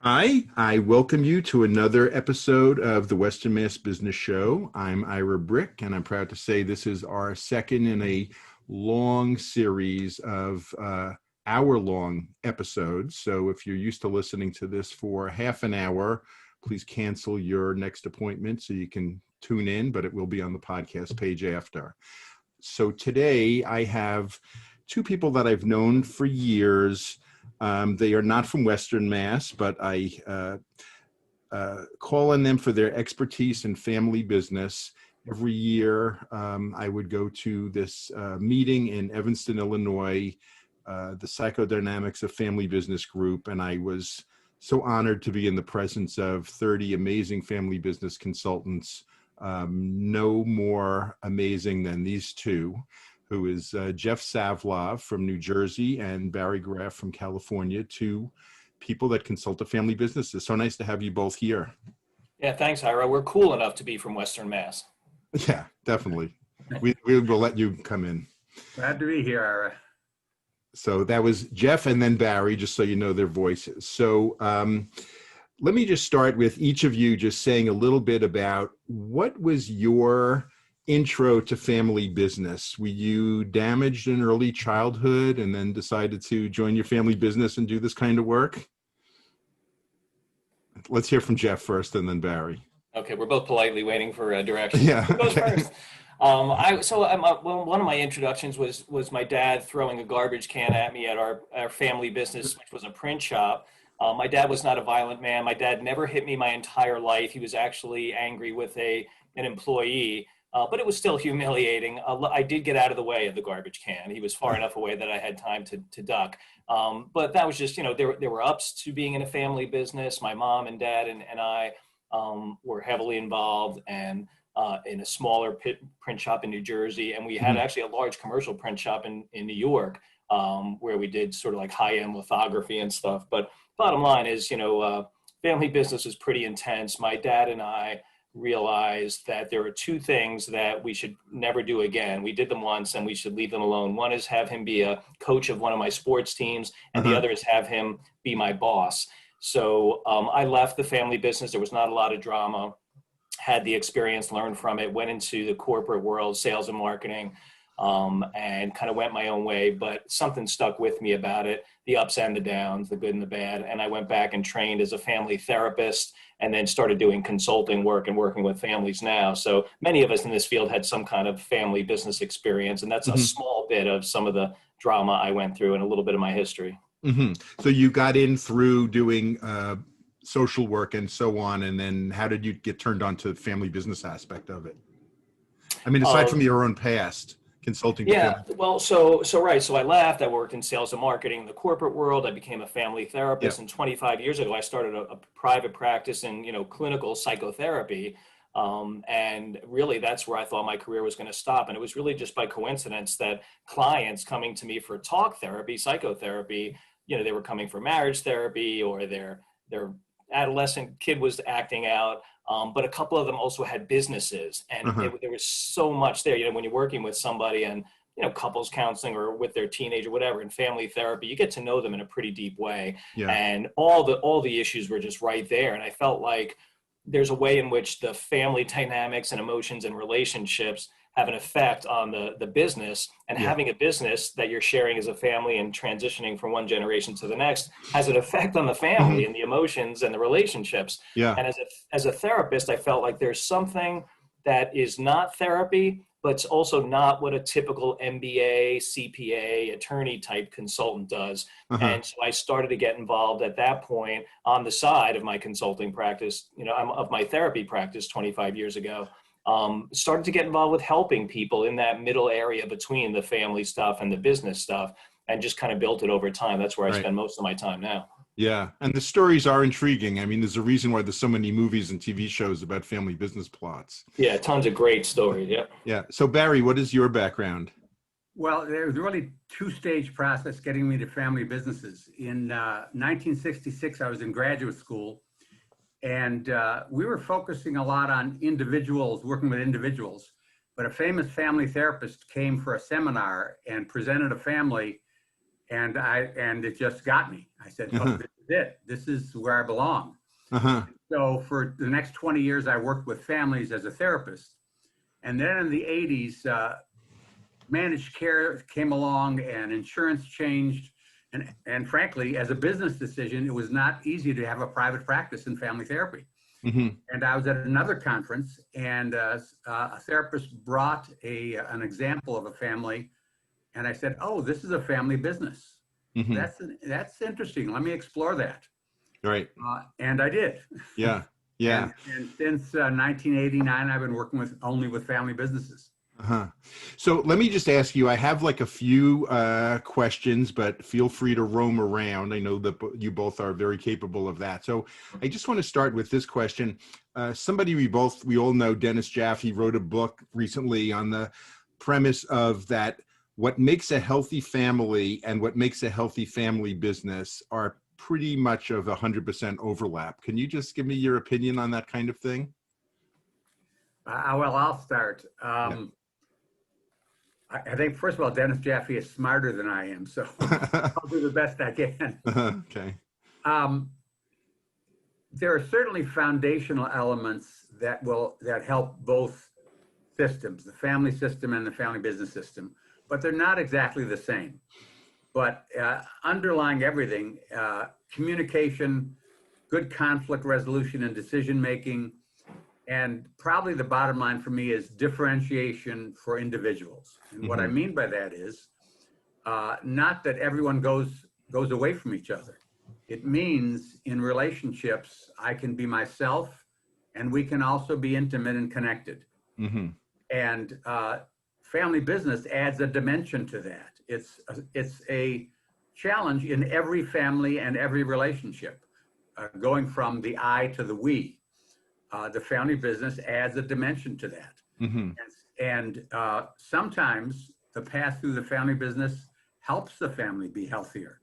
Hi, I welcome you to another episode of the Western Mass Business Show. I'm Ira Bryck, and I'm proud to say this is our second in a long series of hour-long episodes. So if you're used to listening to this for half an hour, please cancel your next appointment so you can tune in, but it will be on the podcast page after. So today I have two people that I've known for years. They are not from Western Mass, but I call on them for their expertise in family business. Every year, I would go to this meeting in Evanston, Illinois, the Psychodynamics of Family Business Group, and I was so honored to be in the presence of 30 amazing family business consultants, no more amazing than these two, who is Jeff Savlov from New Jersey and Barry Graff from California, two people that consult to family businesses. So nice to have you both here. Yeah, thanks, Ira. We're cool enough to be from Western Mass. Yeah, definitely. We will let you come in. Glad to be here, Ira. So that was Jeff and then Barry, just so you know their voices. So let me just start with each of you just saying a little bit about what was your intro to family business. Were you damaged in early childhood and then decided to join your family business and do this kind of work? Let's hear from Jeff first and then Barry. Okay, we're both politely waiting for directions. Yeah. Who goes first? One of my introductions was my dad throwing a garbage can at me at our family business, which was a print shop. My dad was not a violent man. My dad never hit me my entire life. He was actually angry with an employee. But it was still humiliating. I did get out of the way of the garbage can. He was far enough away that I had time to duck. But that was just, there were ups to being in a family business. My mom and dad and I were heavily involved and in a smaller print shop in New Jersey. And we had actually a large commercial print shop in New York where we did sort of like high-end lithography and stuff. But bottom line is, family business is pretty intense. My dad and I realized that there are two things that we should never do again. We did them once and we should leave them alone. One is have him be a coach of one of my sports teams, and the other is have him be my boss. So I left the family business. There was not a lot of drama, had the experience, learned from it, went into the corporate world, sales and marketing, and kind of went my own way, but something stuck with me about it, the ups and the downs, the good and the bad. And I went back and trained as a family therapist and then started doing consulting work and working with families now. So many of us in this field had some kind of family business experience, and that's a small bit of some of the drama I went through and a little bit of my history. So you got in through doing social work and so on, and then how did you get turned on to the family business aspect of it? I mean, aside from your own past consulting. Yeah, well, so I left. I worked in sales and marketing in the corporate world. I became a family therapist, and 25 years ago, I started a private practice in clinical psychotherapy. And really, that's where I thought my career was going to stop. And it was really just by coincidence that clients coming to me for talk therapy, psychotherapy, they were coming for marriage therapy, or their adolescent kid was acting out. But a couple of them also had businesses, and there was so much there. When you're working with somebody and, couples counseling or with their teenager, whatever, in family therapy, you get to know them in a pretty deep way. Yeah. And all the issues were just right there. And I felt like there's a way in which the family dynamics and emotions and relationships have an effect on the business, and having a business that you're sharing as a family and transitioning from one generation to the next has an effect on the family and the emotions and the relationships. Yeah. And as a therapist, I felt like there's something that is not therapy, but it's also not what a typical MBA, CPA, attorney type consultant does. And so I started to get involved at that point on the side of my consulting practice, of my therapy practice 25 years ago. Started to get involved with helping people in that middle area between the family stuff and the business stuff, and just kind of built it over time. That's where I spend most of my time now. Yeah. And the stories are intriguing. I mean, there's a reason why there's so many movies and TV shows about family business plots. Yeah. Tons of great stories. Yeah. Yeah. So Barry, what is your background? Well, there was really two-stage process getting me to family businesses. In 1966, I was in graduate school. And we were focusing a lot on individuals, working with individuals. But a famous family therapist came for a seminar and presented a family and it just got me. I said, oh, this is it. This is where I belong. Uh-huh. So for the next 20 years, I worked with families as a therapist. And then in the 80s, managed care came along and insurance changed. And frankly, as a business decision, it was not easy to have a private practice in family therapy. Mm-hmm. And I was at another conference, and a therapist brought an example of a family. And I said, oh, this is a family business. Mm-hmm. That's interesting. Let me explore that. Right. And I did. Yeah. Yeah. And since 1989, I've been working only with family businesses. Uh-huh. So let me just ask you, I have like a few questions, but feel free to roam around. I know that you both are very capable of that. So I just want to start with this question. Somebody we all know, Dennis Jaffe, wrote a book recently on the premise of that what makes a healthy family and what makes a healthy family business are pretty much of 100% overlap. Can you just give me your opinion on that kind of thing? Well, I'll start. Yeah. I think, first of all, Dennis Jaffe is smarter than I am, so I'll do the best I can. Okay. There are certainly foundational elements that help both systems, the family system and the family business system, but they're not exactly the same. But underlying everything, communication, good conflict resolution and decision-making, and probably the bottom line for me is differentiation for individuals. And what I mean by that is not that everyone goes away from each other. It means in relationships, I can be myself and we can also be intimate and connected. Mm-hmm. And family business adds a dimension to that. It's a challenge in every family and every relationship, going from the I to the we. The family business adds a dimension to that. Mm-hmm. And sometimes the path through the family business helps the family be healthier.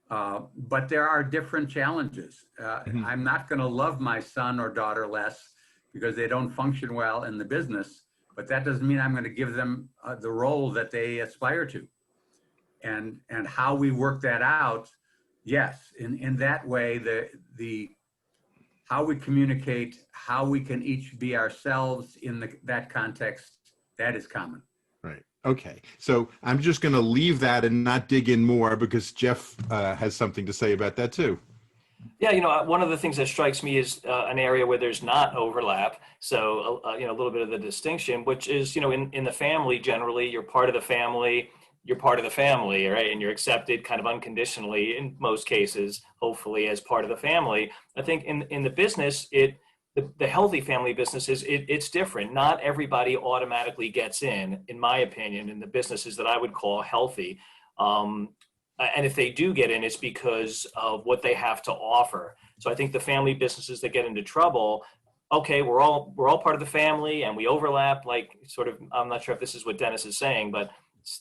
But there are different challenges. I'm not going to love my son or daughter less because they don't function well in the business, but that doesn't mean I'm going to give them the role that they aspire to. And how we work that out, yes, in that way, the how we communicate, how we can each be ourselves in that context, that is common. Right. Okay. So I'm just going to leave that and not dig in more because Jeff has something to say about that too. Yeah, one of the things that strikes me is an area where there's not overlap. So, a little bit of the distinction, which is, in the family, generally, you're part of the family. You're part of the family, right? And you're accepted kind of unconditionally in most cases, hopefully, as part of the family. I think in the business, the healthy family businesses, it's different. Not everybody automatically gets in my opinion, in the businesses that I would call healthy. And if they do get in, it's because of what they have to offer. So I think the family businesses that get into trouble, okay, we're all part of the family and we overlap, like sort of, I'm not sure if this is what Dennis is saying, but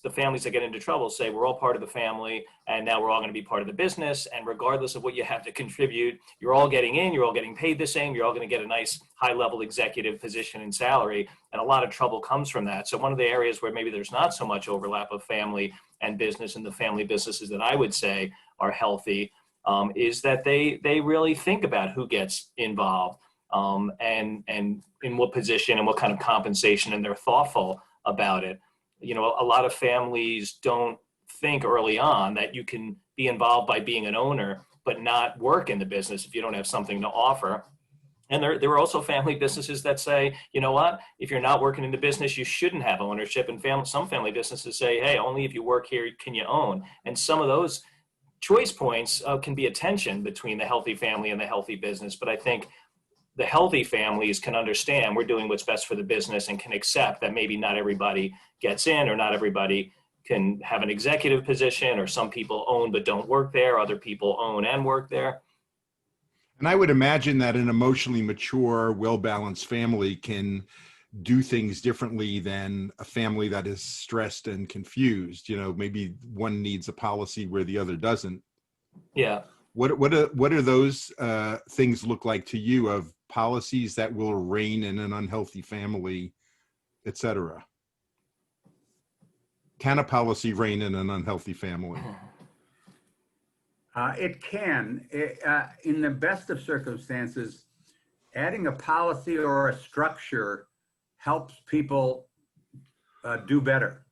the families that get into trouble say we're all part of the family and now we're all going to be part of the business, and regardless of what you have to contribute, you're all getting in, you're all getting paid the same, you're all going to get a nice high level executive position and salary, and a lot of trouble comes from that. So one of the areas where maybe there's not so much overlap of family and business, and the family businesses that I would say are healthy, is that they really think about who gets involved and in what position and what kind of compensation, and they're thoughtful about it. A lot of families don't think early on that you can be involved by being an owner, but not work in the business if you don't have something to offer. And there are also family businesses that say, you know what, if you're not working in the business, you shouldn't have ownership. And some family businesses say, hey, only if you work here can you own. And some of those choice points can be a tension between the healthy family and the healthy business. But I think the healthy families can understand we're doing what's best for the business and can accept that maybe not everybody gets in, or not everybody can have an executive position, or some people own but don't work there, other people own and work there. And I would imagine that an emotionally mature, well-balanced family can do things differently than a family that is stressed and confused. Maybe one needs a policy where the other doesn't. Yeah. What are those things look like to you, of policies that will reign in an unhealthy family, et cetera? Can a policy reign in an unhealthy family? It can. In the best of circumstances, adding a policy or a structure helps people do better.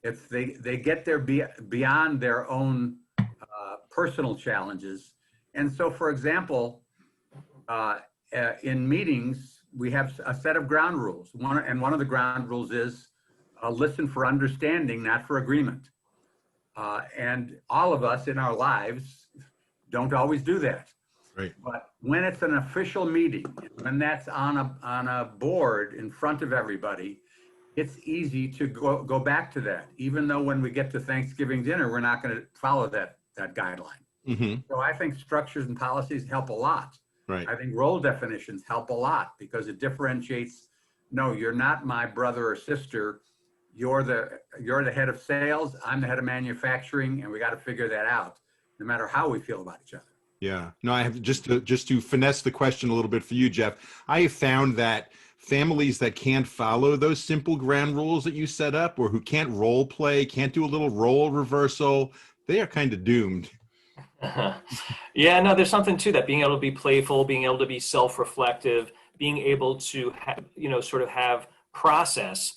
If they get there beyond their own personal challenges. And so, for example, in meetings, we have a set of ground rules. One of the ground rules is listen for understanding, not for agreement. And all of us in our lives don't always do that. Right. But when it's an official meeting, when that's on a board in front of everybody, it's easy to go back to that. Even though when we get to Thanksgiving dinner, we're not going to follow that guideline. Mm-hmm. So I think structures and policies help a lot. Right. I think role definitions help a lot because it differentiates. No, you're not my brother or sister. You're the head of sales. I'm the head of manufacturing, and we got to figure that out, no matter how we feel about each other. Yeah. No, I have just to finesse the question a little bit for you, Jeff. I have found that families that can't follow those simple ground rules that you set up, or who can't role play, can't do a little role reversal, they are kind of doomed. Yeah, no, there's something to that. Being able to be playful, being able to be self-reflective, being able to have, sort of have process,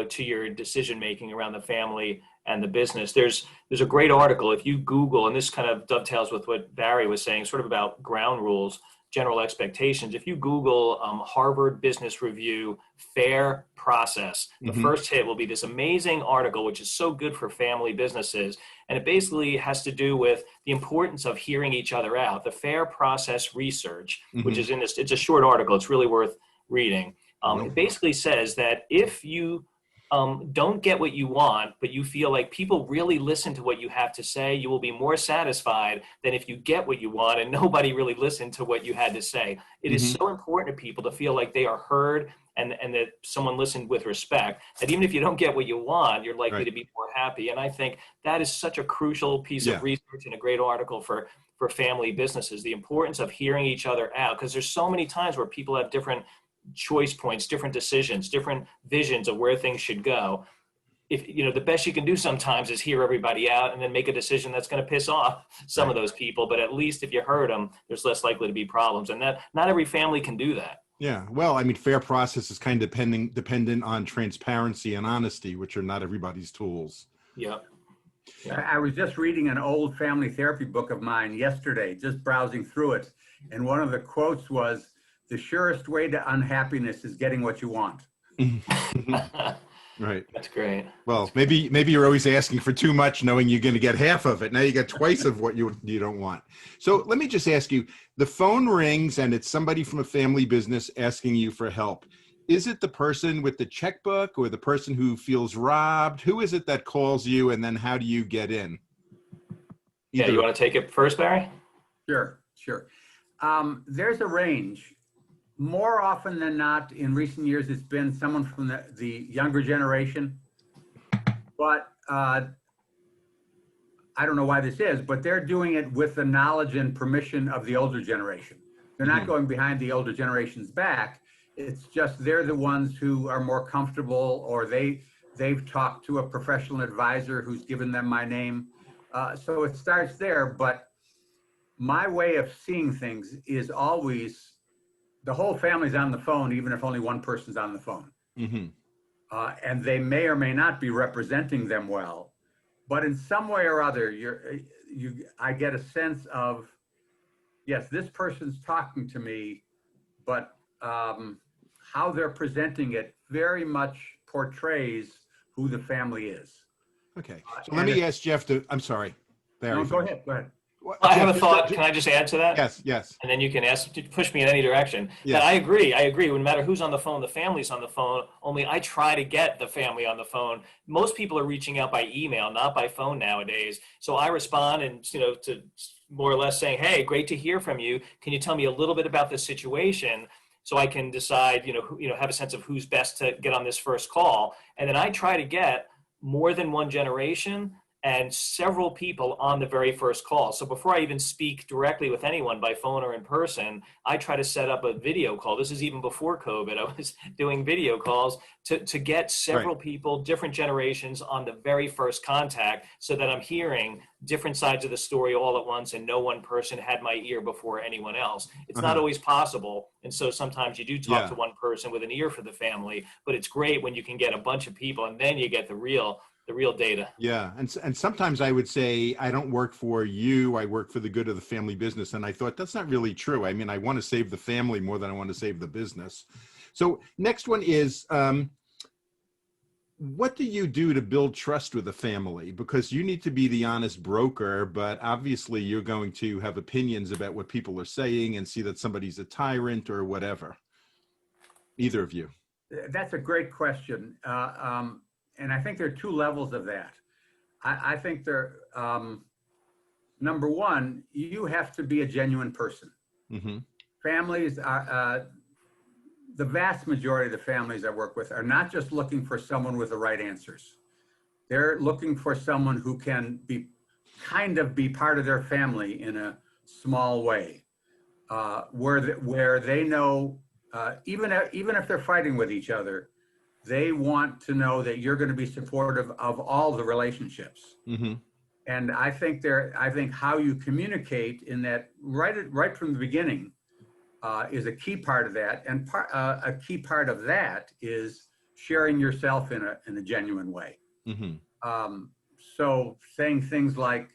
to your decision making around the family and the business. There's a great article if you Google, and this kind of dovetails with what Barry was saying, sort of about ground rules, general expectations. If you Google Harvard Business Review fair process, the first hit will be this amazing article, which is so good for family businesses. And it basically has to do with the importance of hearing each other out. The fair process research, which is in this, it's a short article. It's really worth reading. It basically says that if you don't get what you want, but you feel like people really listen to what you have to say, you will be more satisfied than if you get what you want and nobody really listened to what you had to say. It is so important to people to feel like they are heard and that someone listened with respect, that even if you don't get what you want, you're likely to be more happy. And I think that is such a crucial piece of research and a great article for family businesses, the importance of hearing each other out, because there's so many times where people have different choice points, different decisions, different visions of where things should go. If the best you can do sometimes is hear everybody out and then make a decision that's going to piss off some of those people. But at least if you heard them, there's less likely to be problems. And that not every family can do that. Yeah. Well, I mean, fair process is kind of dependent on transparency and honesty, which are not everybody's tools. Yeah. I was just reading an old family therapy book of mine yesterday, just browsing through it. And one of the quotes was, "The surest way to unhappiness is getting what you want." Right. That's great. Well, maybe you're always asking for too much, knowing you're going to get half of it. Now you get twice of what you don't want. So let me just ask you, the phone rings and it's somebody from a family business asking you for help. Is it the person with the checkbook or the person who feels robbed? Who is it that calls you, and then how do you get in? Yeah, you want to take it first, Barry? Sure. There's a range. More often than not, in recent years, it's been someone from the younger generation. But I don't know why this is, but they're doing it with the knowledge and permission of the older generation. They're not going behind the older generation's back. It's just they're the ones who are more comfortable, or they've talked to a professional advisor who's given them my name. So it starts there. But my way of seeing things is always the whole family's on the phone, even if only one person's on the phone. And they may or may not be representing them well, but in some way or other, I get a sense of, yes, this person's talking to me, but how they're presenting it very much portrays who the family is. Okay. So let me ask Jeff I'm sorry, Barry. No, go ahead. Well, I have a thought. Can I just add to that? Yes. And then you can push me in any direction. Yes. That I agree. No matter who's on the phone, the family's on the phone. Only I try to get the family on the phone. Most people are reaching out by email, not by phone nowadays. So I respond and, to more or less saying, "Hey, great to hear from you. Can you tell me a little bit about this situation?" So I can decide, have a sense of who's best to get on this first call. And then I try to get more than one generation and several people on the very first call. So before I even speak directly with anyone by phone or in person, I try to set up a video call. This is even before COVID. I was doing video calls to get several people, different generations on the very first contact, so that I'm hearing different sides of the story all at once, and no one person had my ear before anyone else. It's not always possible. And so sometimes you do talk to one person with an ear for the family, but it's great when you can get a bunch of people and then you get the real data. Yeah. And sometimes I would say, I don't work for you, I work for the good of the family business. And I thought that's not really true. I mean, I want to save the family more than I want to save the business. So next one is, what do you do to build trust with a family? Because you need to be the honest broker, but obviously you're going to have opinions about what people are saying and see that somebody's a tyrant or whatever. Either of you. That's a great question. And I think there are two levels of that. I think there, number one, you have to be a genuine person. Mm-hmm. Families are, the vast majority of the families I work with are not just looking for someone with the right answers. They're looking for someone who can be part of their family in a small way, where they know, even if they're fighting with each other, they want to know that you're going to be supportive of all the relationships. Mm-hmm. And I think how you communicate in that right from the beginning is a key part of that. And a key part of that is sharing yourself in a genuine way. Mm-hmm. So saying things like,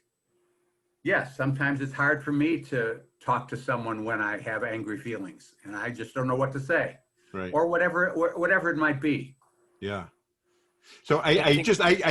yes, sometimes it's hard for me to talk to someone when I have angry feelings and I just don't know what to say, right? Or whatever it might be. Yeah. So I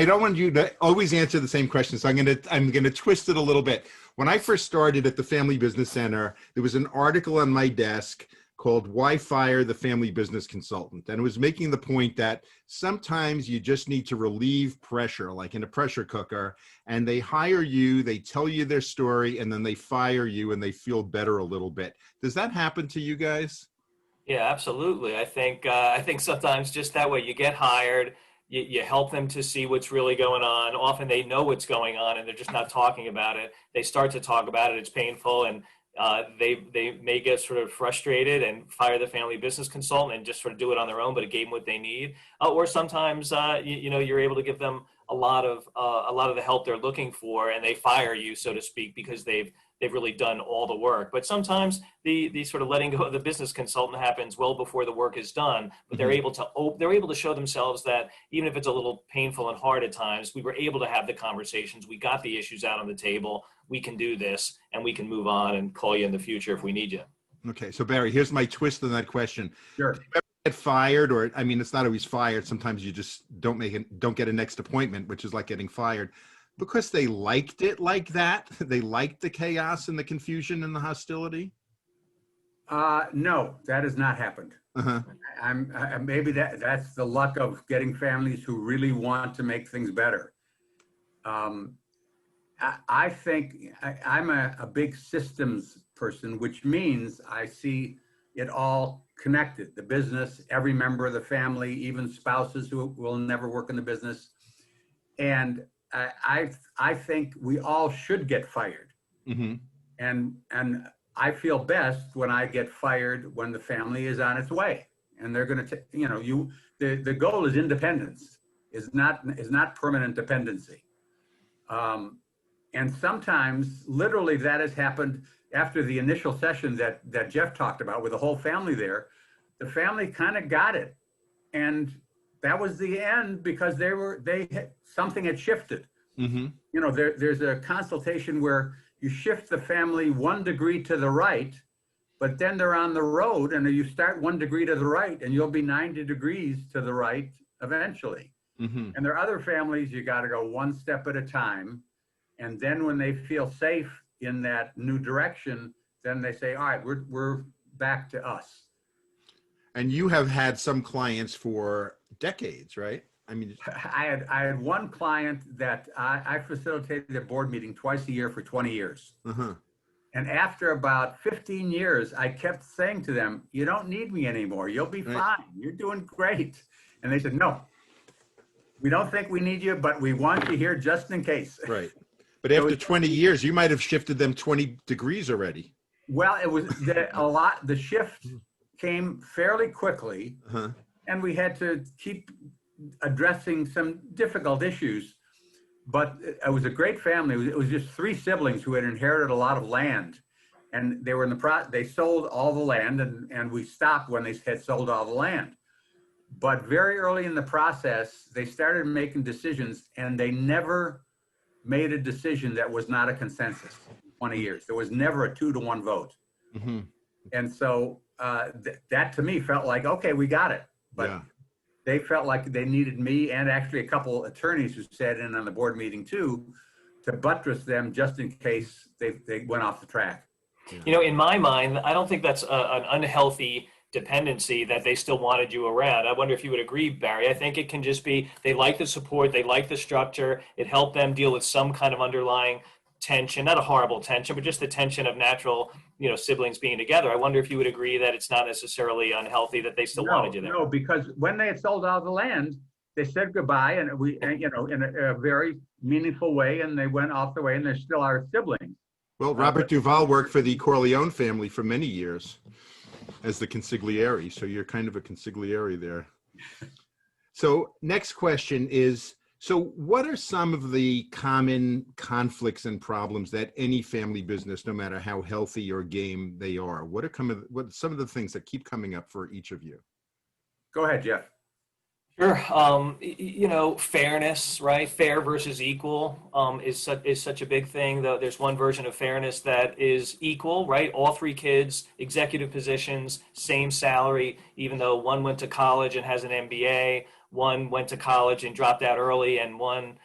don't want you to always answer the same question. So I'm gonna twist it a little bit. When I first started at the Family Business Center, there was an article on my desk called "Why Fire the Family Business Consultant?" And it was making the point that sometimes you just need to relieve pressure, like in a pressure cooker, and they hire you, they tell you their story, and then they fire you and they feel better a little bit. Does that happen to you guys? Yeah, absolutely. I think sometimes just that way, you get hired, you help them to see what's really going on. Often they know what's going on and they're just not talking about it. They start to talk about it, it's painful, and they may get sort of frustrated and fire the family business consultant and just sort of do it on their own, but it gave them what they need. Or sometimes you're able to give them a lot of the help they're looking for, and they fire you, so to speak, because they've really done all the work. But sometimes the sort of letting go of the business consultant happens well before the work is done. But they're able to show themselves that even if it's a little painful and hard at times, we were able to have the conversations. We got the issues out on the table. We can do this, and we can move on and call you in the future if we need you. Okay, so Barry, here's my twist on that question. Sure. Do you ever get fired, or I mean, it's not always fired. Sometimes you just don't get a next appointment, which is like getting fired. Because they liked it like that? They liked the chaos and the confusion and the hostility? No, that has not happened. Uh-huh. Maybe that's the luck of getting families who really want to make things better. I think I'm a big systems person, which means I see it all connected. The business, every member of the family, even spouses who will never work in the business. And I think we all should get fired. Mm-hmm. And I feel best when I get fired when the family is on its way and they're going to, the goal is independence, is not permanent dependency. And sometimes literally that has happened after the initial session that Jeff talked about with the whole family there. The family kind of got it. And that was the end because something had shifted. Mm-hmm. There's a consultation where you shift the family 1 degree to the right, but then they're on the road and you start 1 degree to the right and you'll be 90 degrees to the right eventually. Mm-hmm. And there are other families, you got to go one step at a time. And then when they feel safe in that new direction, then they say, all right, we're back to us. And you have had some clients for decades, right? I mean, I had one client that I facilitated a board meeting twice a year for 20 years. Uh-huh. And after about 15 years, I kept saying to them, you don't need me anymore. You'll be fine. You're doing great. And they said, no, We don't think we need you, but we want you here just in case. Right. But after 20 years, you might have shifted them 20 degrees already. Well, it was the shift came fairly quickly, and we had to keep addressing some difficult issues. But it was a great family. It was just three siblings who had inherited a lot of land, and they were they sold all the land, and we stopped when they had sold all the land. But very early in the process, they started making decisions, and they never made a decision that was not a consensus. 20 years, there was never a 2-to-1 vote, and so that to me felt like, okay, we got it. But they felt like they needed me and actually a couple attorneys who sat in on the board meeting too, to buttress them just in case they went off the track. You know, in my mind, I don't think that's an unhealthy dependency that they still wanted you around. I wonder if you would agree, Barry. I think it can just be they like the support, they like the structure. It helped them deal with some kind of underlying tension, not a horrible tension, but just the tension of natural, siblings being together. I wonder if you would agree that it's not necessarily unhealthy that they still wanted you there. No, because when they had sold all the land, they said goodbye, and in a very meaningful way, and they went off the way, and they're still our siblings. Well, Robert Duvall worked for the Corleone family for many years as the consigliere, so you're kind of a consigliere there. So next question is, so what are some of the common conflicts and problems that any family business, no matter how healthy or game they are, what are some of the things that keep coming up for each of you? Go ahead, Jeff. Sure. Fairness, right? Fair versus equal is such a big thing. Though there's one version of fairness that is equal, right? All three kids, executive positions, same salary, even though one went to college and has an MBA, one went to college and dropped out early, and one,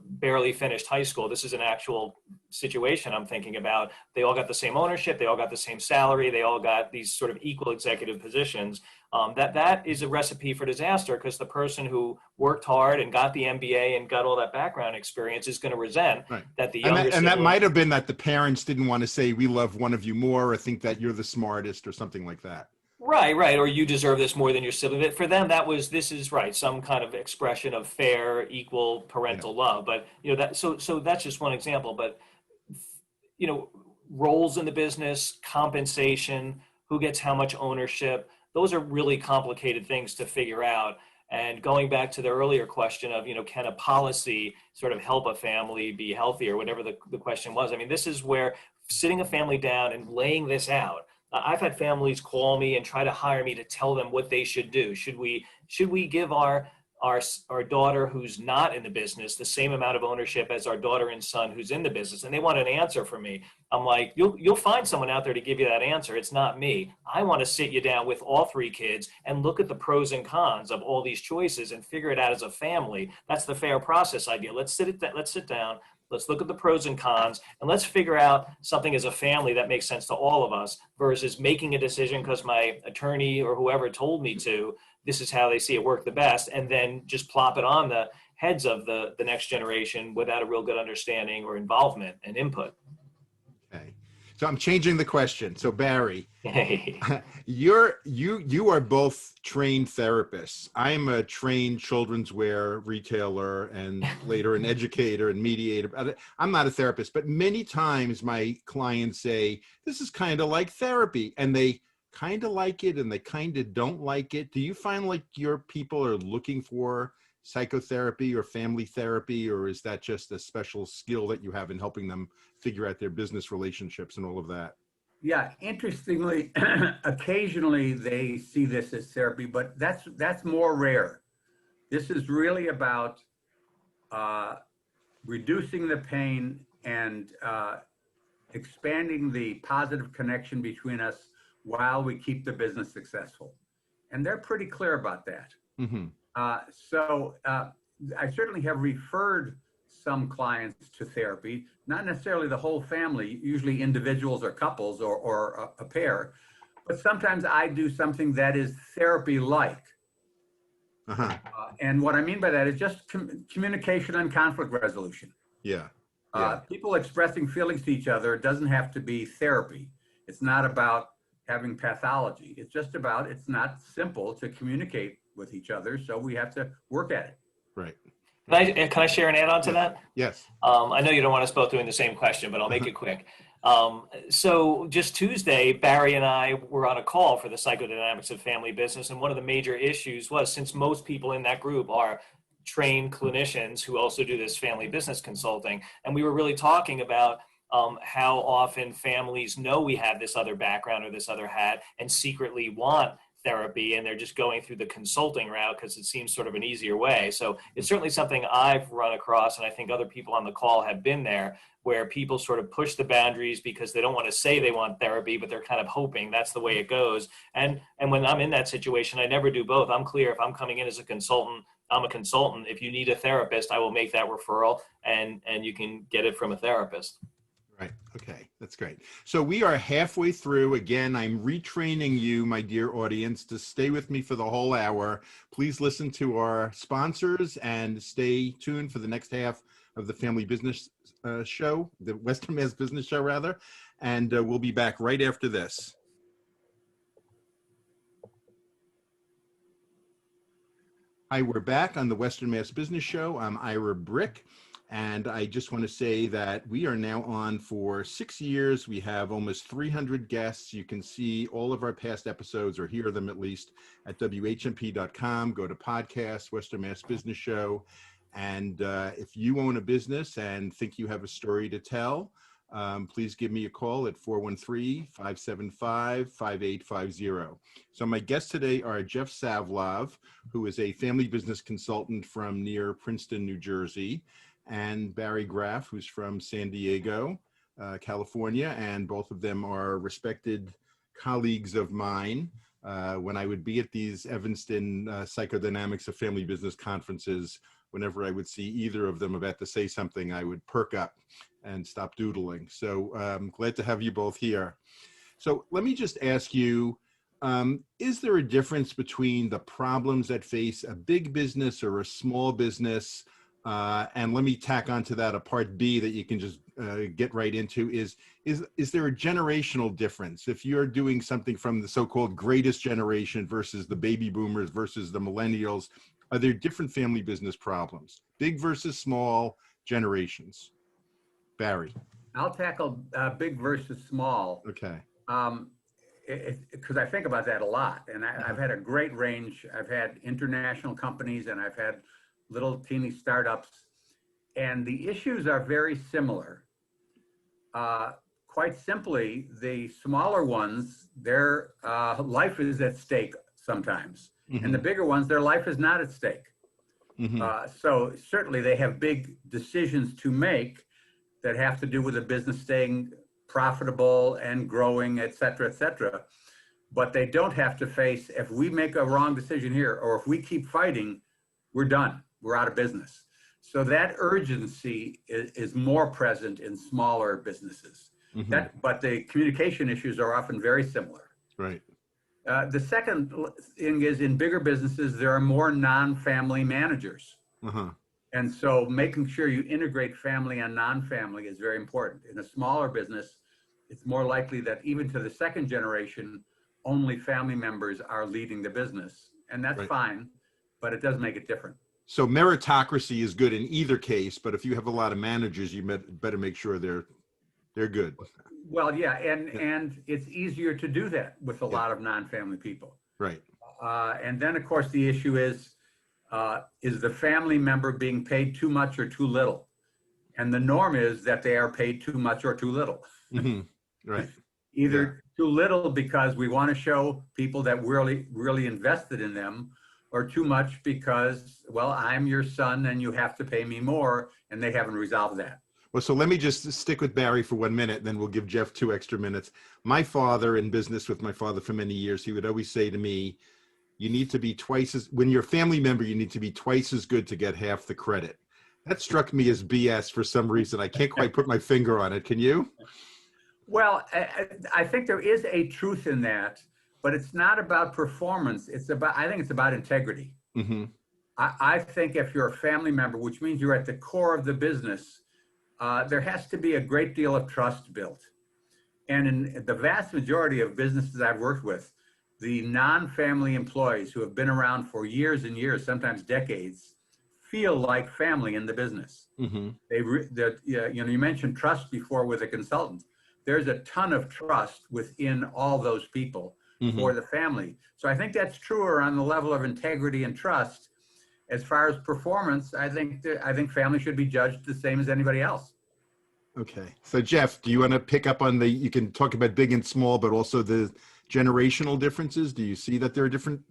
barely finished high school. This is an actual situation I'm thinking about. They all got the same ownership. They all got the same salary. They all got these sort of equal executive positions. That is a recipe for disaster, because the person who worked hard and got the MBA and got all that background experience is going to resent that the younger and that might have been that the parents didn't want to say, we love one of you more, or think that you're the smartest or something like that. Right. Or you deserve this more than your sibling. But for them, this is some kind of expression of fair, equal parental love. But, so that's just one example. But, roles in the business, compensation, who gets how much ownership, those are really complicated things to figure out. And going back to the earlier question of, can a policy sort of help a family be healthy, or whatever the question was? I mean, this is where sitting a family down and laying this out. I've had families call me and try to hire me to tell them what they should do. Should we give our daughter who's not in the business the same amount of ownership as our daughter and son who's in the business? And they want an answer from me. I'm like, you'll find someone out there to give you that answer. It's not me. I want to sit you down with all three kids and look at the pros and cons of all these choices and figure it out as a family. That's the fair process idea. Let's sit down. Let's look at the pros and cons, and let's figure out something as a family that makes sense to all of us, versus making a decision because my attorney or whoever told me to. This is how they see it work the best, and then just plop it on the heads of the next generation without a real good understanding or involvement and input. Okay. So I'm changing the question. So Barry, you are both trained therapists. I'm a trained children's wear retailer and later an educator and mediator. I'm not a therapist, but many times my clients say, this is kind of like therapy, and they kind of like it and they kind of don't like it. Do you find like your people are looking for psychotherapy or family therapy, or is that just a special skill that you have in helping them figure out their business relationships and all of that? Yeah, interestingly, occasionally they see this as therapy, but that's more rare. This is really about reducing the pain and expanding the positive connection between us while we keep the business successful. And they're pretty clear about that. Mm-hmm. So I certainly have referred some clients to therapy, not necessarily the whole family, usually individuals or couples or a pair, but sometimes I do something that is therapy-like. Uh-huh. And what I mean by that is just communication and conflict resolution. Yeah. People expressing feelings to each other doesn't have to be therapy. It's not about having pathology. It's just about, it's not simple to communicate with each other, so we have to work at it. Right. Can I share an add-on to that? Yes. I know you don't want us both doing the same question, but I'll make it quick. So just Tuesday, Barry and I were on a call for the psychodynamics of family business. And one of the major issues was, since most people in that group are trained clinicians who also do this family business consulting, and we were really talking about how often families know we have this other background or this other hat and secretly want therapy, and they're just going through the consulting route because it seems sort of an easier way. So it's certainly something I've run across, and I think other people on the call have been there, where people sort of push the boundaries because they don't want to say they want therapy, but they're kind of hoping that's the way it goes. And when I'm in that situation, I never do both. I'm clear, if I'm coming in as a consultant, I'm a consultant. If you need a therapist, I will make that referral, and you can get it from a therapist. Right. Okay. That's great. So we are halfway through. Again, I'm retraining you, my dear audience, to stay with me for the whole hour. Please listen to our sponsors and stay tuned for the next half of the Family Business Show, the Western Mass Business Show, rather. And we'll be back right after this. Hi, we're back on the Western Mass Business Show. I'm Ira Bryck. And I just want to say that we are now on for 6 years. We have almost 300 guests. You can see all of our past episodes, or hear them at least, at WHMP.com. Go to podcast, Western Mass Business Show. And if you own a business and think you have a story to tell, please give me a call at 413-575-5850. So my guests today are Jeff Savlov, who is a family business consultant from near Princeton, New Jersey, and Barry Graff, who's from San Diego, California, and both of them are respected colleagues of mine. When I would be at these Evanston Psychodynamics of Family Business conferences, whenever I would see either of them about to say something, I would perk up and stop doodling. So I'm glad to have you both here. So let me just ask you, is there a difference between the problems that face a big business or a small business? And let me tack onto that a part B that you can just get right into is there a generational difference? If you're doing something from the so-called greatest generation versus the baby boomers versus the millennials, are there different family business problems? Big versus small, generations. Barry. I'll tackle big versus small. Okay. Because I think about that a lot. And I've had a great range. I've had international companies and I've had little teeny startups, and the issues are very similar. Quite simply, the smaller ones, their life is at stake sometimes. Mm-hmm. And the bigger ones, their life is not at stake. Mm-hmm. So certainly they have big decisions to make that have to do with the business staying profitable and growing, et cetera, but they don't have to face, if we make a wrong decision here, or if we keep fighting, we're done. We're out of business. So that urgency is more present in smaller businesses. Mm-hmm. But the communication issues are often very similar. Right. The second thing is, in bigger businesses, there are more non-family managers. Uh-huh. And so making sure you integrate family and non-family is very important. In a smaller business, it's more likely that even to the second generation, only family members are leading the business. And that's right. Fine, but it does make it different. So meritocracy is good in either case, but if you have a lot of managers, you better make sure they're good. Well, yeah, and it's easier to do that with a lot of non-family people. Right. And then, of course, the issue is the family member being paid too much or too little? And the norm is that they are paid too much or too little. Mm-hmm. Right. Either too little because we want to show people that we're really invested in them, or too much because, well, I'm your son and you have to pay me more, and they haven't resolved that. Well, so let me just stick with Barry for 1 minute, then we'll give Jeff 2 extra minutes. My father, in business with my father for many years, he would always say to me, you need to be when you're a family member, you need to be twice as good to get half the credit. That struck me as BS for some reason. I can't quite put my finger on it. Can you? Well, I think there is a truth in that. But it's not about performance. I think it's about integrity. Mm-hmm. I think if you're a family member, which means you're at the core of the business, there has to be a great deal of trust built. And in the vast majority of businesses I've worked with, the non-family employees who have been around for years and years, sometimes decades, feel like family in the business. Mm-hmm. You mentioned trust before with a consultant. There's a ton of trust within all those people for the family. So I think that's truer on the level of integrity and trust. As far as performance, I think family should be judged the same as anybody else. Okay. So Jeff, do you want to pick up on you can talk about big and small, but also the generational differences? Do you see that there are different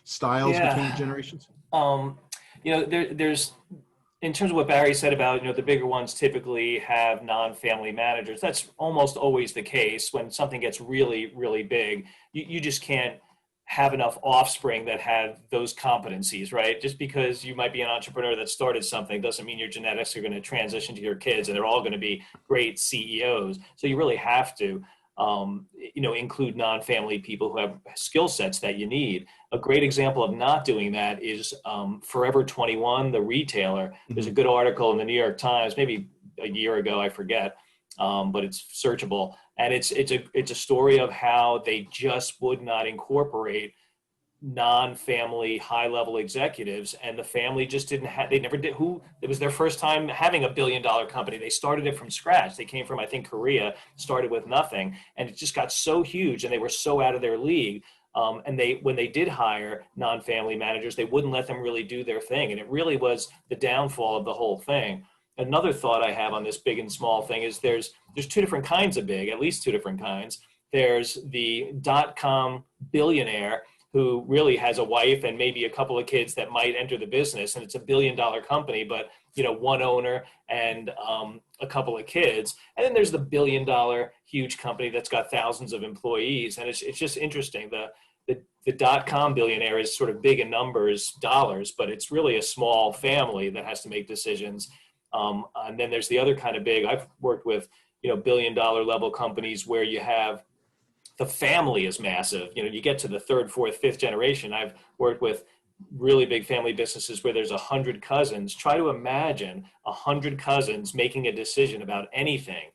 styles between the generations? There's, in terms of what Barry said about, the bigger ones typically have non-family managers. That's almost always the case. When something gets really, really big, you just can't have enough offspring that have those competencies, right? Just because you might be an entrepreneur that started something doesn't mean your genetics are going to transition to your kids and they're all going to be great CEOs. So you really have to, include non-family people who have skill sets that you need. A great example of not doing that is Forever 21, the retailer. There's a good article in the New York Times, maybe a year ago, I forget, but it's searchable. And it's a story of how they just would not incorporate non-family high-level executives, and the family just didn't have, they never did. It was their first time having $1 billion company. They started it from scratch. They came from, I think, Korea, started with nothing, and it just got so huge, and they were so out of their league. And when they did hire non-family managers, they wouldn't let them really do their thing, and it really was the downfall of the whole thing. Another thought I have on this big and small thing is there's two different kinds of big, at least two different kinds. There's the .com billionaire who really has a wife and maybe a couple of kids that might enter the business, and it's $1 billion company, but one owner and a couple of kids. And then there's the $1 billion huge company that's got thousands of employees, and it's just interesting. The .com billionaire is sort of big in numbers, dollars, but it's really a small family that has to make decisions. And then there's the other kind of big. I've worked with $1 billion level companies where you have the family is massive. You get to the third, fourth, fifth generation. I've worked with really big family businesses where there's 100 cousins. Try to imagine 100 cousins making a decision about anything.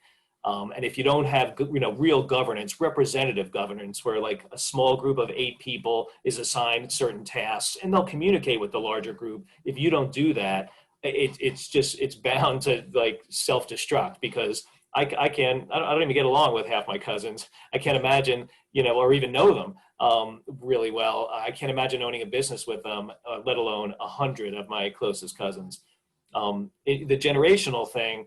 And if you don't have, real governance, representative governance, where like a small group of 8 people is assigned certain tasks and they'll communicate with the larger group. If you don't do that, it's bound to like self-destruct, because I don't even get along with half my cousins. I can't imagine, or even know them really well. I can't imagine owning a business with them, let alone 100 of my closest cousins. The generational thing,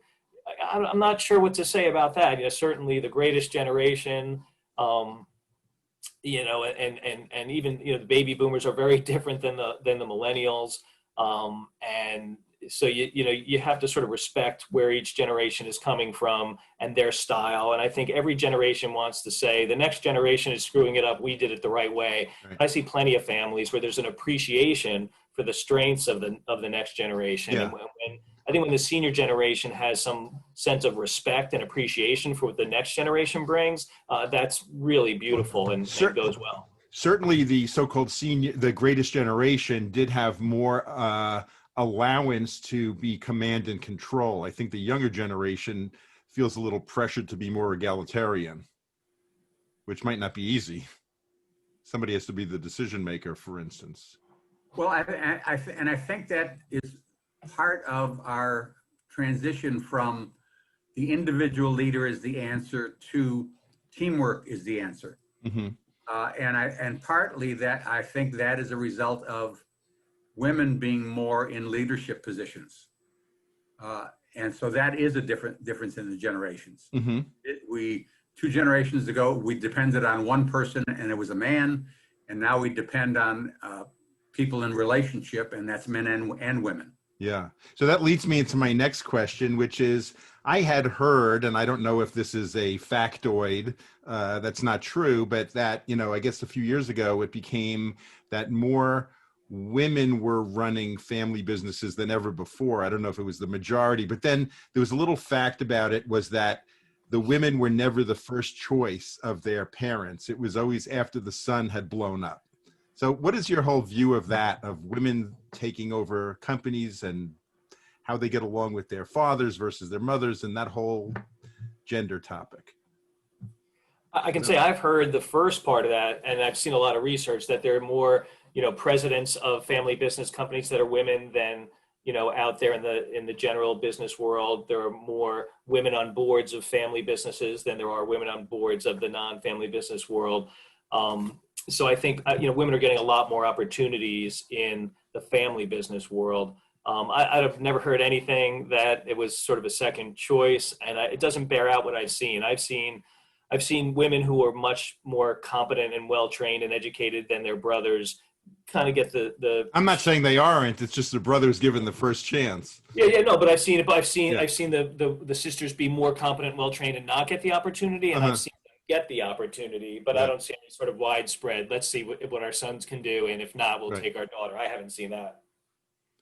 I'm not sure what to say about that. Certainly the greatest generation, and even, the baby boomers are very different than the millennials. And so you have to sort of respect where each generation is coming from and their style. And I think every generation wants to say the next generation is screwing it up. We did it the right way. Right. I see plenty of families where there's an appreciation for the strengths of the next generation. Yeah. And I think when the senior generation has some sense of respect and appreciation for what the next generation brings, that's really beautiful and goes well. Certainly the so-called the greatest generation did have more allowance to be command and control. I think the younger generation feels a little pressured to be more egalitarian, which might not be easy. Somebody has to be the decision maker, for instance. Well, I think that is part of our transition from the individual leader is the answer to teamwork is the answer. Mm-hmm. And partly that, I think that is a result of women being more in leadership positions. And so that is a difference in the generations. Mm-hmm. 2 generations ago, we depended on one person and it was a man. And now we depend on people in relationship, and that's men and women. Yeah. So that leads me into my next question, which is, I had heard, and I don't know if this is a factoid that's not true, but that, I guess a few years ago, it became that more women were running family businesses than ever before. I don't know if it was the majority, but then there was a little fact about it, was that the women were never the first choice of their parents. It was always after the son had blown up. So what is your whole view of that, of women taking over companies and how they get along with their fathers versus their mothers and that whole gender topic? I can say I've heard the first part of that, and I've seen a lot of research that there are more, presidents of family business companies that are women than out there in the general business world, there are more women on boards of family businesses than there are women on boards of the non-family business world. So I think, women are getting a lot more opportunities in the family business world. I've never heard anything that it was sort of a second choice, and it doesn't bear out what I've seen. I've seen women who are much more competent and well-trained and educated than their brothers kind of get the I'm not saying they aren't. It's just the brothers given the first chance. No, but I've seen it. But I've seen the sisters be more competent, well trained, and not get the opportunity, and I've seen them get the opportunity. But I don't see any sort of widespread. Let's see what our sons can do, and if not, we'll take our daughter. I haven't seen that.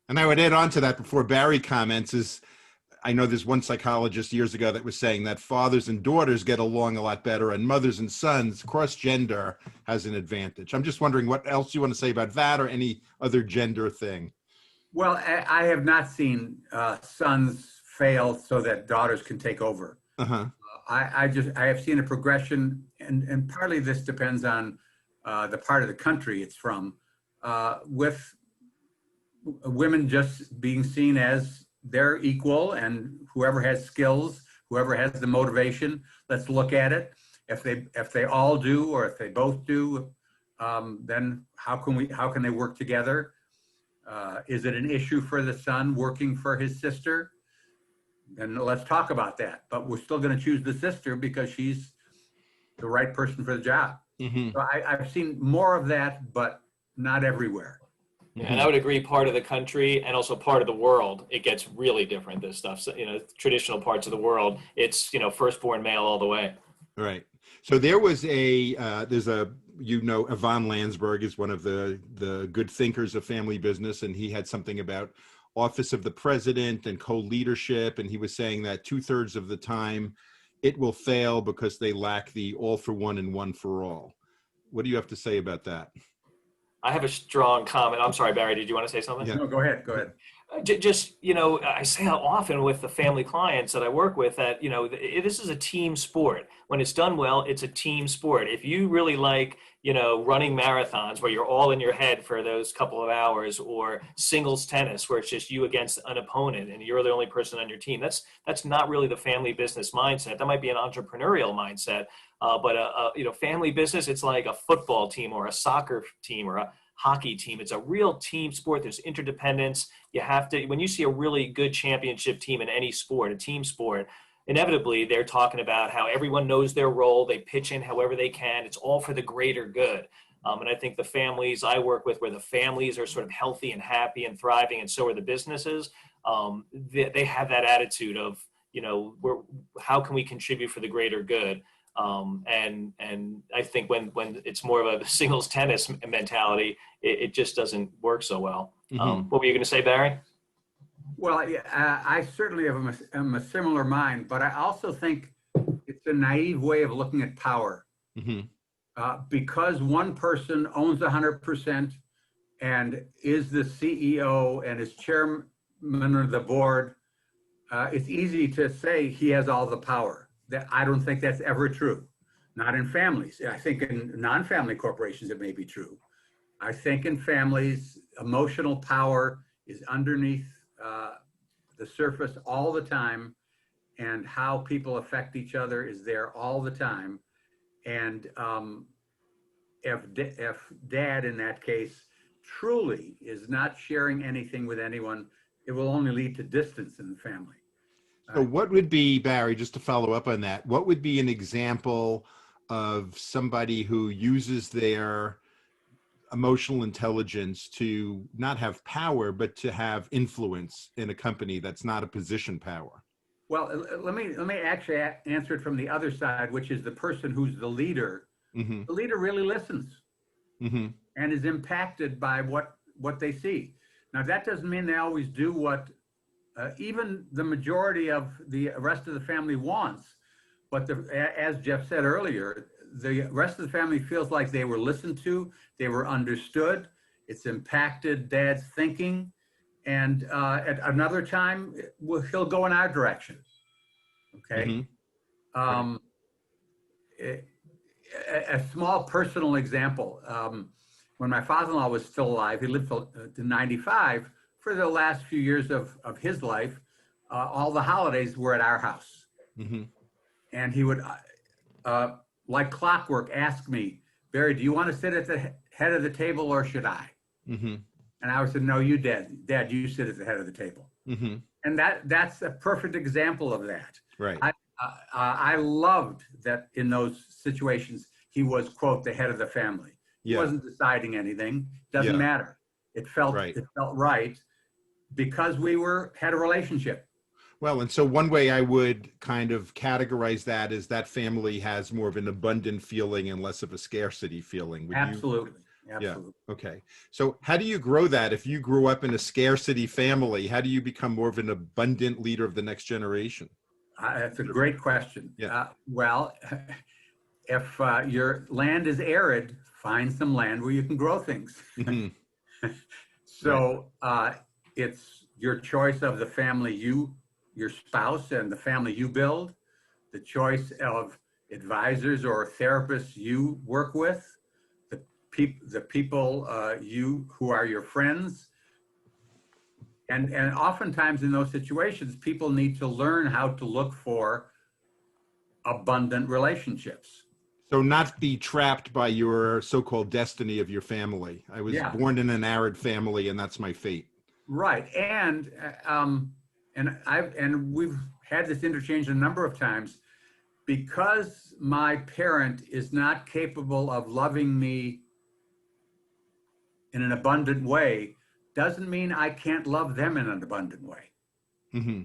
And I would add on to that before Barry comments is, I know there's one psychologist years ago that was saying that fathers and daughters get along a lot better, and mothers and sons, cross-gender, has an advantage. I'm just wondering what else you want to say about that or any other gender thing. Well, I have not seen sons fail so that daughters can take over. I have seen a progression, and partly this depends on the part of the country it's from, with women just being seen as they're equal, and whoever has skills, whoever has the motivation, let's look at it. If they all do, or if they both do, then how can they work together? Is it an issue for the son working for his sister? Then let's talk about that. But we're still going to choose the sister because she's the right person for the job. So I've seen more of that, but not everywhere. Yeah, and I would agree, part of the country and also part of the world, it gets really different, this stuff. So, traditional parts of the world, it's, firstborn male all the way. Right. So there was there's Yvonne Landsberg is one of the good thinkers of family business, and he had something about office of the president and co-leadership, and he was saying that 2/3 of the time it will fail because they lack the all for one and one for all. What do you have to say about that? I have a strong comment. I'm sorry, Barry, did you want to say something? Yeah. No, go ahead. Just, I say how often with the family clients that I work with that, this is a team sport. When it's done well, it's a team sport. If you really like, running marathons where you're all in your head for those couple of hours, or singles tennis where it's just you against an opponent and you're the only person on your team, that's not really the family business mindset. That might be an entrepreneurial mindset. But family business, it's like a football team or a soccer team or a hockey team. It's a real team sport. There's interdependence. You have to, when you see a really good championship team in any sport, a team sport, inevitably they're talking about how everyone knows their role. They pitch in however they can. It's all for the greater good. And I think the families I work with, where the families are sort of healthy and happy and thriving, and so are the businesses, they have that attitude of, how can we contribute for the greater good? And I think when it's more of a singles tennis mentality, it just doesn't work so well. What were you going to say, Barry? Well, I certainly am a similar mind, but I also think it's a naive way of looking at power. Because one person owns 100% and is the CEO and is chairman of the board, it's easy to say he has all the power. I don't think that's ever true. Not in families. I think in non-family corporations it may be true. I think in families, emotional power is underneath the surface all the time, and how people affect each other is there all the time. And if dad in that case truly is not sharing anything with anyone, it will only lead to distance in the family. So what would be, Barry, just to follow up on that, what would be an example of somebody who uses their emotional intelligence to not have power, but to have influence in a company that's not a position power? Well, let me actually answer it from the other side, which is the person who's the leader. The leader really listens and is impacted by what they see. Now, that doesn't mean they always do what even the majority of the rest of the family wants. But as Jeff said earlier, the rest of the family feels like they were listened to, they were understood. It's impacted dad's thinking. And at another time, he'll go in our direction. Okay. A small personal example. When my father-in-law was still alive, he lived to 95. for the last few years of his life, all the holidays were at our house. Mm-hmm. And he would, like clockwork, ask me, Barry, do you want to sit at the head of the table or should I? Mm-hmm. And I would say, no, you Dad, you sit at the head of the table. Mm-hmm. And that's a perfect example of that. Right. I loved that in those situations, he was, quote, the head of the family. He wasn't deciding anything. Doesn't matter. It felt right because we had a relationship. Well, and so one way I would kind of categorize that is that family has more of an abundant feeling and less of a scarcity feeling. Would Absolutely. you? Absolutely. Yeah. Okay. So how do you grow that? If you grew up in a scarcity family, how do you become more of an abundant leader of the next generation? That's a great question. Yeah. Well, if your land is arid, find some land where you can grow things. Mm-hmm. So it's your choice of the family your spouse and the family you build, the choice of advisors or therapists you work with, the people who are your friends. And oftentimes in those situations, people need to learn how to look for abundant relationships. So not be trapped by your so-called destiny of your family. I was born in an arid family and that's my fate. Right. And we've had this interchange a number of times. Because my parent is not capable of loving me in an abundant way, doesn't mean I can't love them in an abundant way. Mm-hmm.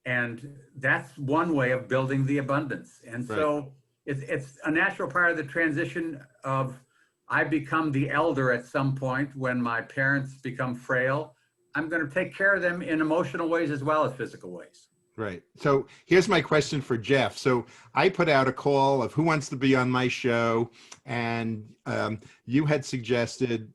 And that's one way of building the abundance. And so it's a natural part of the transition of I become the elder at some point when my parents become frail. I'm going to take care of them in emotional ways as well as physical ways. Right. So here's my question for Jeff. So I put out a call of who wants to be on my show, and you had suggested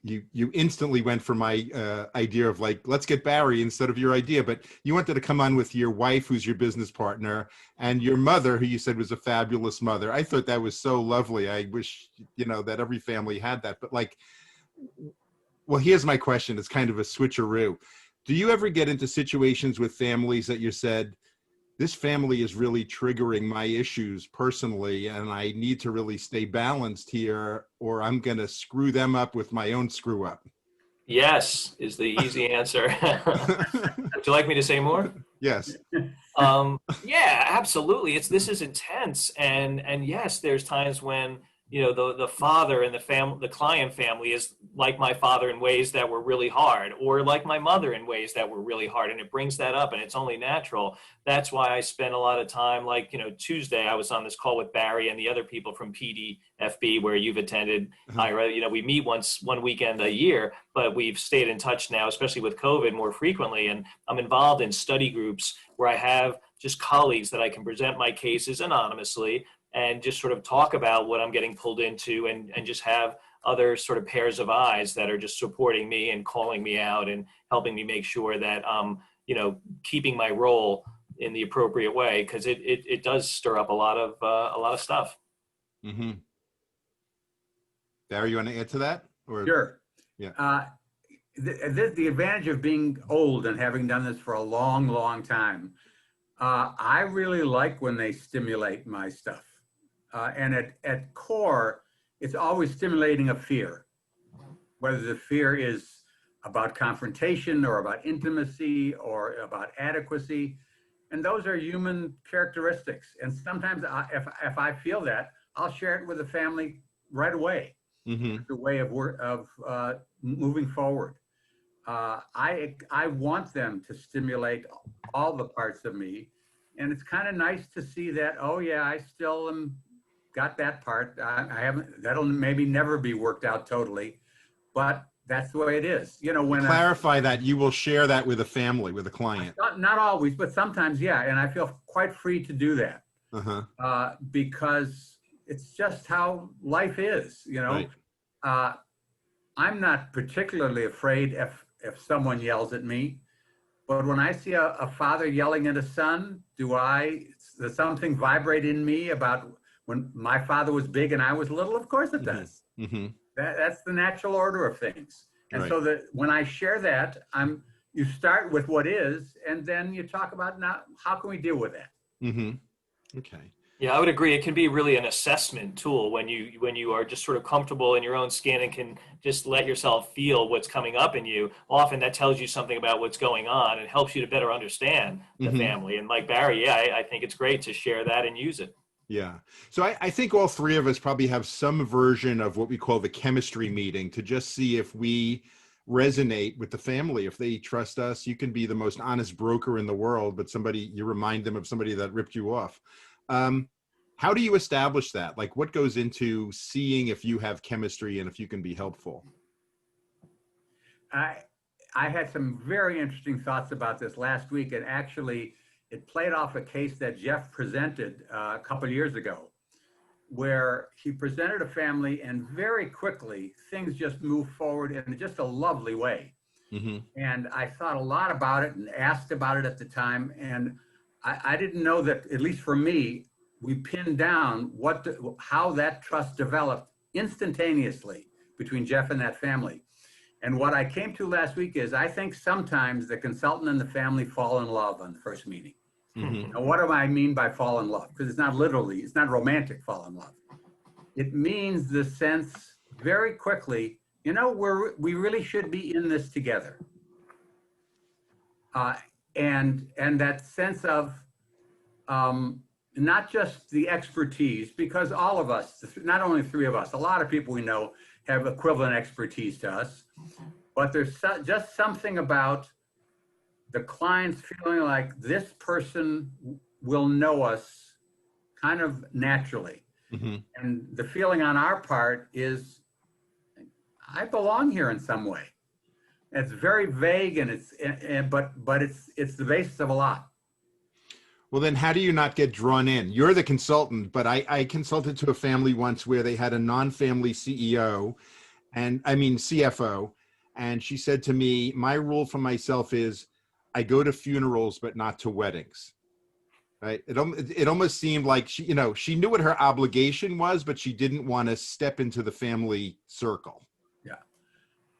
you instantly went for my idea of like, let's get Barry instead of your idea, but you wanted to come on with your wife, who's your business partner, and your mother, who you said was a fabulous mother. I thought that was so lovely. I wish, that every family had that, but like, well, here's my question. It's kind of a switcheroo. Do you ever get into situations with families that you said, this family is really triggering my issues personally, and I need to really stay balanced here, or I'm going to screw them up with my own screw up? Yes, is the easy answer. Would you like me to say more? Yes. Yeah, absolutely. This is intense. And yes, there's times when, the father and the client family is like my father in ways that were really hard, or like my mother in ways that were really hard. And it brings that up, and it's only natural. That's why I spend a lot of time, like, Tuesday, I was on this call with Barry and the other people from PDFB where you've attended, Ira. We meet one weekend a year, but we've stayed in touch now, especially with COVID, more frequently. And I'm involved in study groups where I have just colleagues that I can present my cases anonymously and just sort of talk about what I'm getting pulled into, and just have other sort of pairs of eyes that are just supporting me and calling me out and helping me make sure that I'm, keeping my role in the appropriate way, because it does stir up a lot of stuff. Mm-hmm. Barry, you want to add to that? Or? Sure. Yeah. The advantage of being old and having done this for a long, long time, I really like when they stimulate my stuff. And at core, it's always stimulating a fear, whether the fear is about confrontation or about intimacy or about adequacy. And those are human characteristics. And sometimes if I feel that, I'll share it with the family right away. Mm-hmm. It's a way of moving forward. I want them to stimulate all the parts of me. And it's kind of nice to see that, oh yeah, I still got that part. I haven't, that'll maybe never be worked out totally, but that's the way it is. When clarify that you will share that with a family, with a client. Not always, but sometimes, yeah. And I feel quite free to do that because it's just how life is, Right. I'm not particularly afraid if someone yells at me, but when I see a father yelling at a son, does something vibrate in me about when my father was big and I was little? Of course it does. Mm-hmm. That's the natural order of things. And Right. so that when I share that, you start with what is, and then you talk about now, how can we deal with that? Mm-hmm. Okay. Yeah, I would agree. It can be really an assessment tool when you are just sort of comfortable in your own skin and can just let yourself feel what's coming up in you. Often that tells you something about what's going on and helps you to better understand the Mm-hmm. family. And like Barry, yeah, I think it's great to share that and use it. Yeah. So I think all three of us probably have some version of what we call the chemistry meeting to just see if we resonate with the family. If they trust us, you can be the most honest broker in the world, but you remind them of somebody that ripped you off. How do you establish that? Like, what goes into seeing if you have chemistry and if you can be helpful? I had some very interesting thoughts about this last week, and actually it played off a case that Jeff presented a couple of years ago, where he presented a family and very quickly things just moved forward in just a lovely way. Mm-hmm. And I thought a lot about it and asked about it at the time. And I didn't know that, at least for me, we pinned down how that trust developed instantaneously between Jeff and that family. And what I came to last week is I think sometimes the consultant and the family fall in love on the first meeting. Mm-hmm. Now, what do I mean by fall in love? Because it's not romantic fall in love. It means the sense very quickly, we really should be in this together. And that sense of not just the expertise, because all of us, not only three of us, a lot of people we know have equivalent expertise to us, but there's just something about the clients feeling like this person will know us kind of naturally. Mm-hmm. And the feeling on our part is, I belong here in some way. It's very vague, but it's the basis of a lot. Well, then how do you not get drawn in? You're the consultant, but I consulted to a family once where they had a non-family CFO, and she said to me, my rule for myself is I go to funerals, but not to weddings. Right. It almost seemed like she knew what her obligation was, but she didn't want to step into the family circle. Yeah.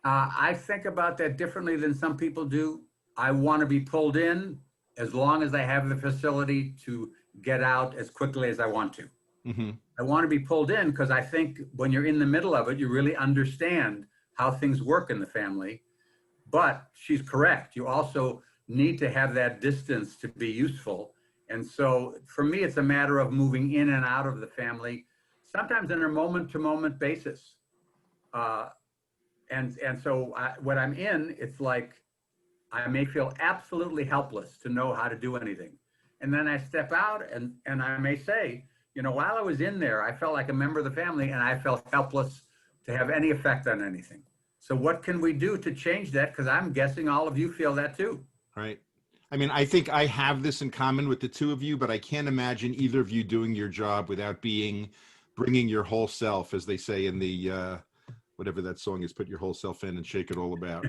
I think about that differently than some people do. I want to be pulled in as long as I have the facility to get out as quickly as I want to. Mm-hmm. I want to be pulled in because I think when you're in the middle of it, you really understand how things work in the family. But she's correct. You also need to have that distance to be useful. And so for me, it's a matter of moving in and out of the family, sometimes on a moment-to-moment basis. And so when I'm in, it's like I may feel absolutely helpless to know how to do anything. And then I step out and I may say, while I was in there, I felt like a member of the family and I felt helpless to have any effect on anything. So what can we do to change that? Because I'm guessing all of you feel that too. Right. I mean, I think I have this in common with the two of you, but I can't imagine either of you doing your job without bringing your whole self, as they say in the, whatever that song is, put your whole self in and shake it all about.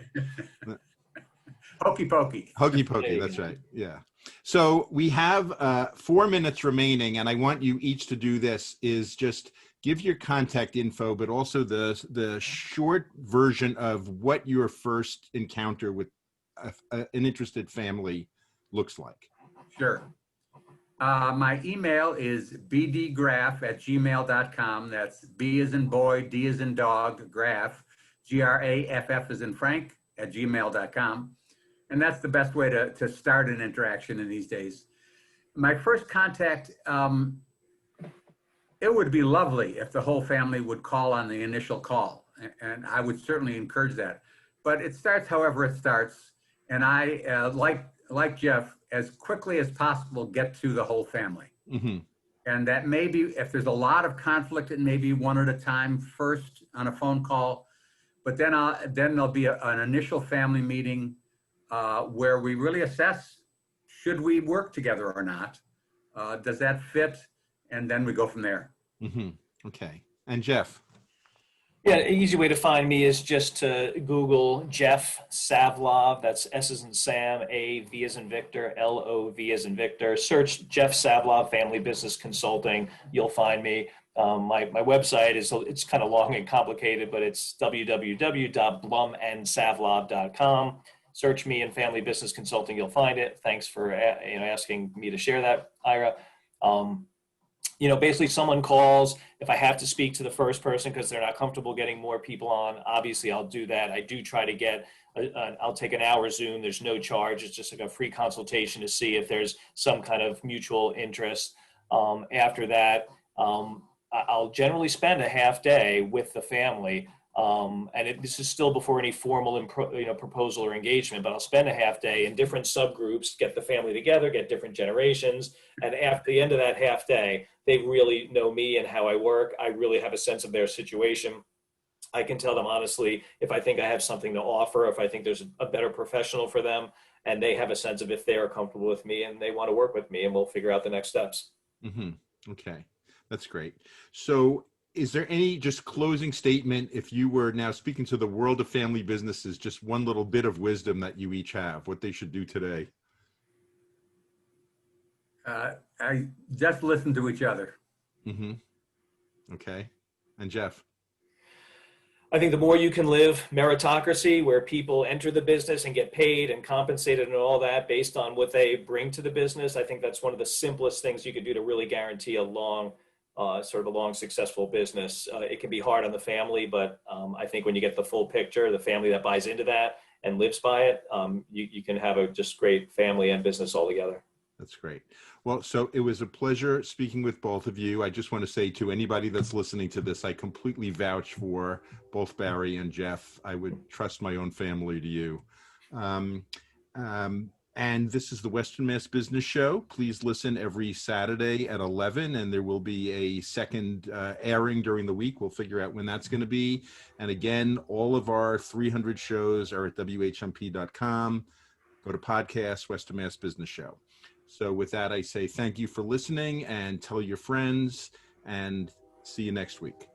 Hokey pokey. Hokey pokey, that's right. Yeah. So we have 4 minutes remaining, and I want you each to do this, is just give your contact info, but also the short version of what your first encounter with an interested family looks like. Sure. My email is bdgraff@gmail.com. That's B as in boy, D as in dog, Graff, GRAFF as in Frank @gmail.com. And that's the best way to start an interaction in these days. My first contact, it would be lovely if the whole family would call on the initial call. And I would certainly encourage that. But it starts however it starts. And I, like Jeff, as quickly as possible, get to the whole family. Mm-hmm. And that maybe if there's a lot of conflict, it may be one at a time first on a phone call. But then there'll be an initial family meeting where we really assess, should we work together or not? Does that fit? And then we go from there. Mm-hmm. Okay. And Jeff? Yeah, an easy way to find me is just to Google Jeff Savlov. That's S as in Sam, A, V as in Victor, L-O-V as in Victor. Search Jeff Savlov Family Business Consulting. You'll find me. My website it's kind of long and complicated, but it's www.blumandSavlov.com. Search me in family business consulting, you'll find it. Thanks for asking me to share that, Ira. Basically someone calls, if I have to speak to the first person because they're not comfortable getting more people on, obviously I'll do that. I do try to get, I'll take an hour Zoom. There's no charge. It's just like a free consultation to see if there's some kind of mutual interest. After that, I'll generally spend a half day with the family. This is still before any formal proposal or engagement, but I'll spend a half day in different subgroups, get the family together, get different generations. And after the end of that half day, they really know me and how I work. I really have a sense of their situation. I can tell them honestly if I think I have something to offer, if I think there's a better professional for them, and they have a sense of if they are comfortable with me and they want to work with me, and we'll figure out the next steps. Mm-hmm. Okay, that's great. So is there any just closing statement, if you were now speaking to the world of family businesses, just one little bit of wisdom that you each have, what they should do today? I just listen to each other. Mm-hmm. Okay. And Jeff? I think the more you can live meritocracy, where people enter the business and get paid and compensated and all that based on what they bring to the business, I think that's one of the simplest things you could do to really guarantee a long, successful business. It can be hard on the family, but I think when you get the full picture, the family that buys into that and lives by it, you can have a just great family and business all together. That's great. Well, so it was a pleasure speaking with both of you. I just want to say to anybody that's listening to this, I completely vouch for both Barry and Jeff. I would trust my own family to you. And this is the Western Mass Business Show. Please listen every Saturday at 11, and there will be a second airing during the week. We'll figure out when that's going to be. And again, all of our 300 shows are at whmp.com. Go to podcast, Western Mass Business Show. So with that, I say thank you for listening and tell your friends, and see you next week.